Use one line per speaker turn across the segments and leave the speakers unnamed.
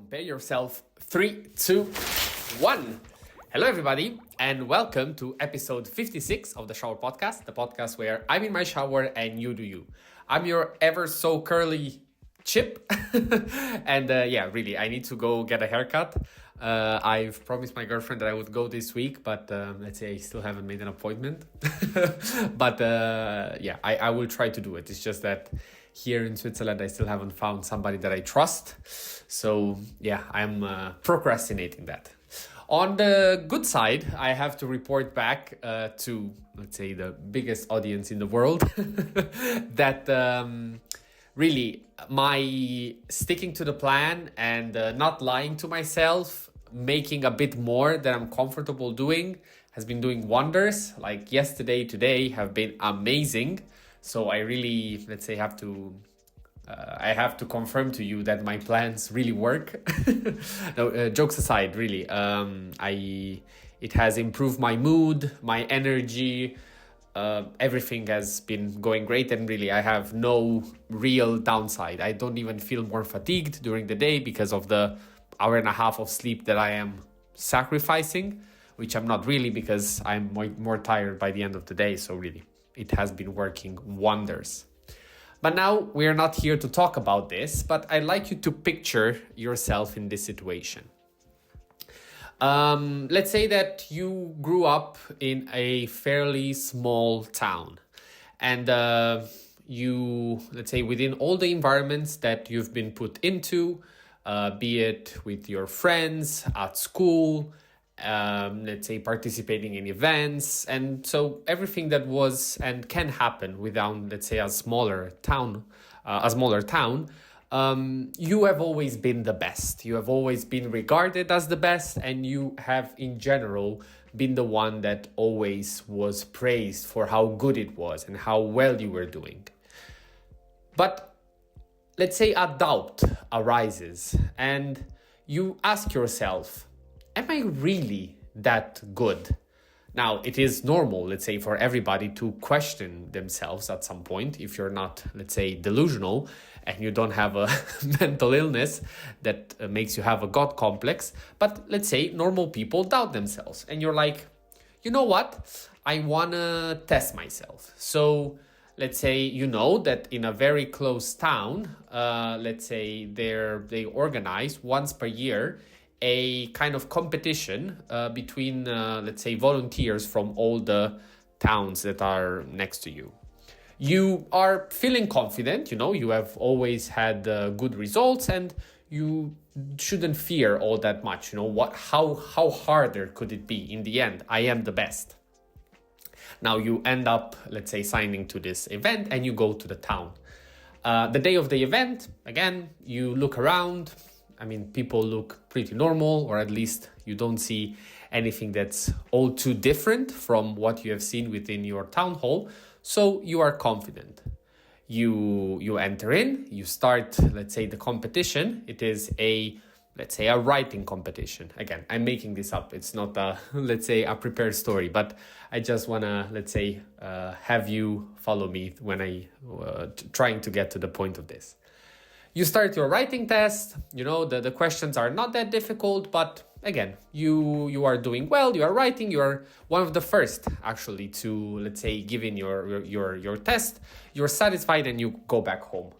Prepare yourself. 3, 2, 1. Hello, everybody, and welcome to episode 56 of the Showerpodcast, the podcast where I'm in my shower and you do you. I'm your ever so curly Chip, and really, I need to go get a haircut. I've promised my girlfriend that I would go this week, but let's say I still haven't made an appointment. But I will try to do it. It's just that here in Switzerland, I still haven't found somebody that I trust. So yeah, I'm procrastinating that. On the good side, I have to report back to, let's say, the biggest audience in the world that really my sticking to the plan and not lying to myself, making a bit more than I'm comfortable doing, has been doing wonders. Like yesterday, today have been amazing. So I really, let's say, have to confirm to you that my plans really work. No, jokes aside, really, it has improved my mood, my energy. Everything has been going great, and really I have no real downside. I don't even feel more fatigued during the day because of the hour and a half of sleep that I am sacrificing, which I'm not really, because I'm more tired by the end of the day. So really, it has been working wonders. But now we are not here to talk about this, but I'd like you to picture yourself in this situation. Let's say that you grew up in a fairly small town, and you, let's say, within all the environments that you've been put into, be it with your friends, at school, let's say participating in events, and so everything that was and can happen within, let's say, a smaller town, you have always been the best. You have always been regarded as the best, and you have in general been the one that always was praised for how good it was and how well you were doing. But let's say a doubt arises and you ask yourself, am I really that good? Now, it is normal, let's say, for everybody to question themselves at some point if you're not, let's say, delusional and you don't have a mental illness that makes you have a God complex. But let's say normal people doubt themselves and you're like, you know what? I want to test myself. So let's say you know that in a very close town, let's say they organize once per year a kind of competition between, let's say, volunteers from all the towns that are next to you. You are feeling confident, you have always had good results, and you shouldn't fear all that much. How harder could it be? In the end, I am the best. Now you end up, let's say, signing to this event and you go to the town. The day of the event, again, you look around. I mean, people look pretty normal, or at least you don't see anything that's all too different from what you have seen within your town hall. So you are confident. You enter in, you start, let's say, the competition. It is let's say, a writing competition. Again, I'm making this up. It's not let's say, a prepared story, but I just want to, let's say, have you follow me when I trying to get to the point of this. You start your writing test, the questions are not that difficult, but again, you are doing well, you are writing, you are one of the first actually to, let's say, give in your test, you're satisfied and you go back home.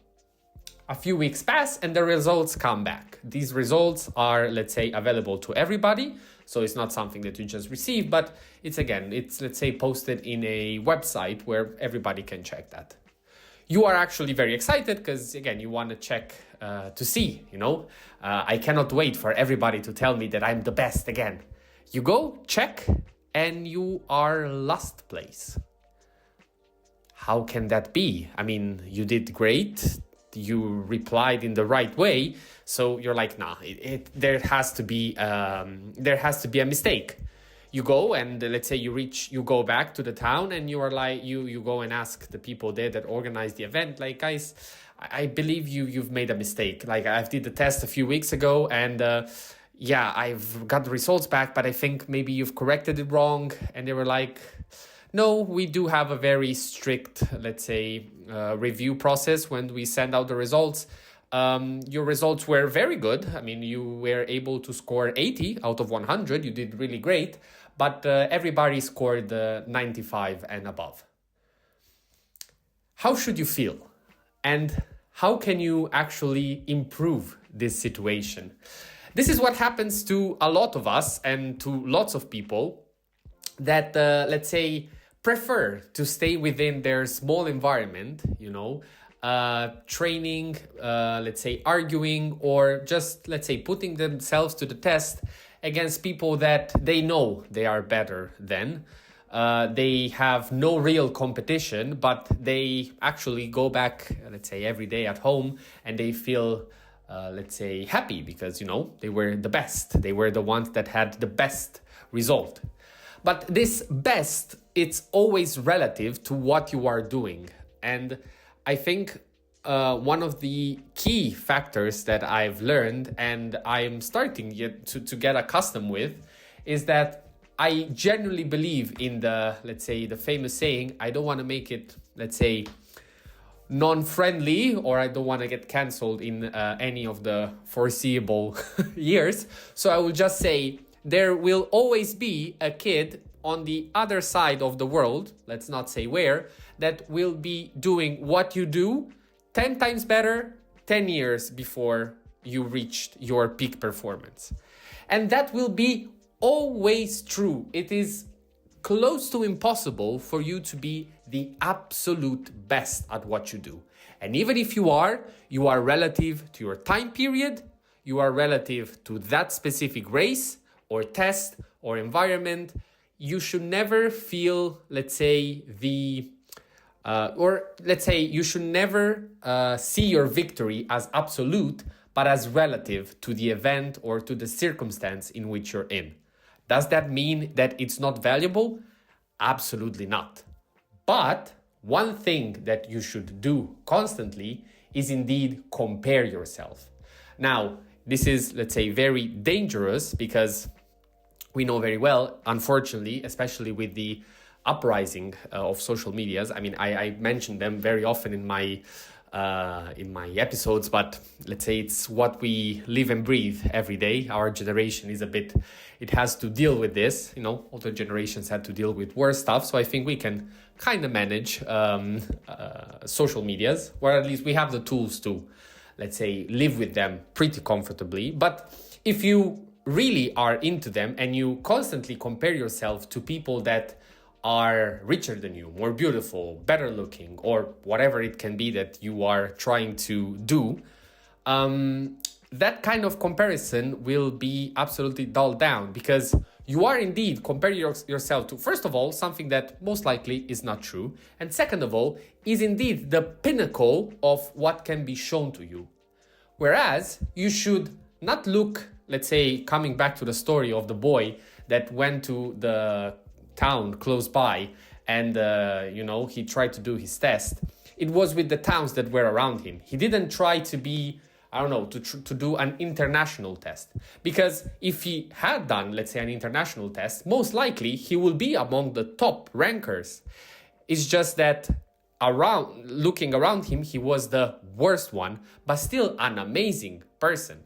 A few weeks pass and the results come back. These results are, let's say, available to everybody. So it's not something that you just receive, but it's, let's say, posted in a website where everybody can check that. You are actually very excited because, again, you want to check to see, I cannot wait for everybody to tell me that I'm the best again. You go, check, and you are last place. How can that be? I mean, you did great. You replied in the right way. So you're like, nah, there has to be a mistake. You go and let's say you go back to the town and you are like, you go and ask the people there that organized the event, like, guys, I believe you've made a mistake. Like, I did the test a few weeks ago and I've got the results back, but I think maybe you've corrected it wrong. And they were like, no, we do have a very strict, let's say, review process when we send out the results. your results were very good. I mean, you were able to score 80 out of 100. You did really great, but everybody scored 95 and above. How should you feel? And how can you actually improve this situation? This is what happens to a lot of us and to lots of people that, let's say, prefer to stay within their small environment, training, let's say, arguing, or just, let's say, putting themselves to the test against people that they know they are better than. They have no real competition, but they actually go back, let's say, every day at home, and they feel, let's say, happy because, they were the best. They were the ones that had the best result. But this best, it's always relative to what you are doing. And I think one of the key factors that I've learned and I'm starting yet to get accustomed with is that I genuinely believe in the, let's say, the famous saying, I don't want to make it, let's say, non-friendly, or I don't want to get cancelled in any of the foreseeable years. So I will just say, there will always be a kid on the other side of the world, let's not say where, that will be doing what you do 10 times better 10 years before you reached your peak performance. And that will be always true. It is close to impossible for you to be the absolute best at what you do. And even if you are relative to your time period, you are relative to that specific race or test or environment. You should never feel, let's say, you should never see your victory as absolute, but as relative to the event or to the circumstance in which you're in. Does that mean that it's not valuable? Absolutely not. But one thing that you should do constantly is indeed compare yourself. Now, this is, let's say, very dangerous because we know very well, unfortunately, especially with the uprising of social medias. I mean, I mention them very often in my episodes, but let's say it's what we live and breathe every day. Our generation is it has to deal with this. Older generations had to deal with worse stuff. So I think we can kind of manage social medias, or at least we have the tools to, let's say, live with them pretty comfortably. But if you really are into them and you constantly compare yourself to people that are richer than you, more beautiful, better looking, or whatever it can be that you are trying to do, that kind of comparison will be absolutely dulled down because you are indeed comparing yourself to, first of all, something that most likely is not true, and second of all, is indeed the pinnacle of what can be shown to you. Whereas you should not look, let's say, coming back to the story of the boy that went to the town close by and, he tried to do his test. It was with the towns that were around him. He didn't try to be, to do an international test. Because if he had done, let's say, an international test, most likely he will be among the top rankers. It's just that looking around him, he was the worst one, but still an amazing person.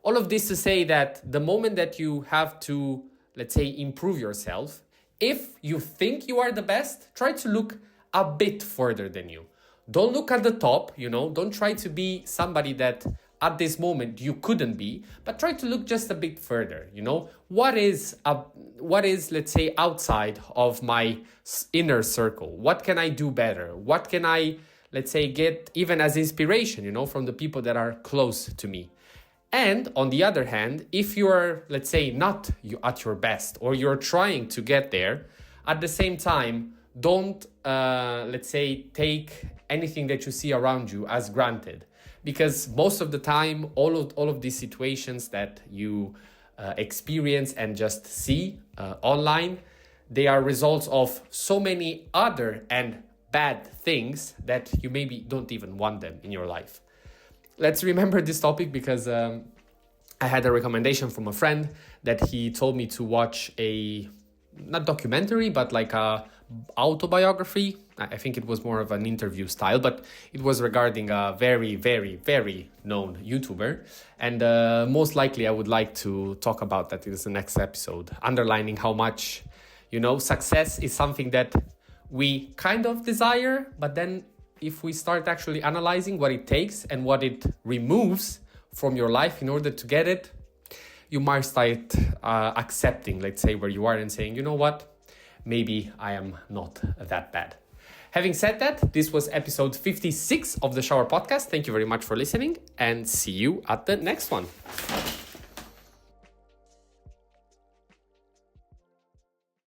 All of this to say that the moment that you have to, let's say, improve yourself, if you think you are the best, try to look a bit further than you. Don't look at the top, don't try to be somebody that at this moment you couldn't be, but try to look just a bit further, What is, let's say, outside of my inner circle? What can I do better? What can I, let's say, get even as inspiration, from the people that are close to me? And on the other hand, if you're, let's say, not at your best or you're trying to get there, at the same time, don't, let's say, take anything that you see around you as granted. Because most of the time, all of these situations that you experience and just see online, they are results of so many other and bad things that you maybe don't even want them in your life. Let's remember this topic because I had a recommendation from a friend that he told me to watch not documentary, but like a autobiography. I think it was more of an interview style, but it was regarding a very, very, very known YouTuber. And most likely I would like to talk about that in the next episode, underlining how much, success is something that we kind of desire, but then if we start actually analyzing what it takes and what it removes from your life in order to get it, you might start accepting, let's say, where you are and saying, you know what, maybe I am not that bad. Having said that, this was episode 56 of the Shower Podcast. Thank you very much for listening and see you at the next one.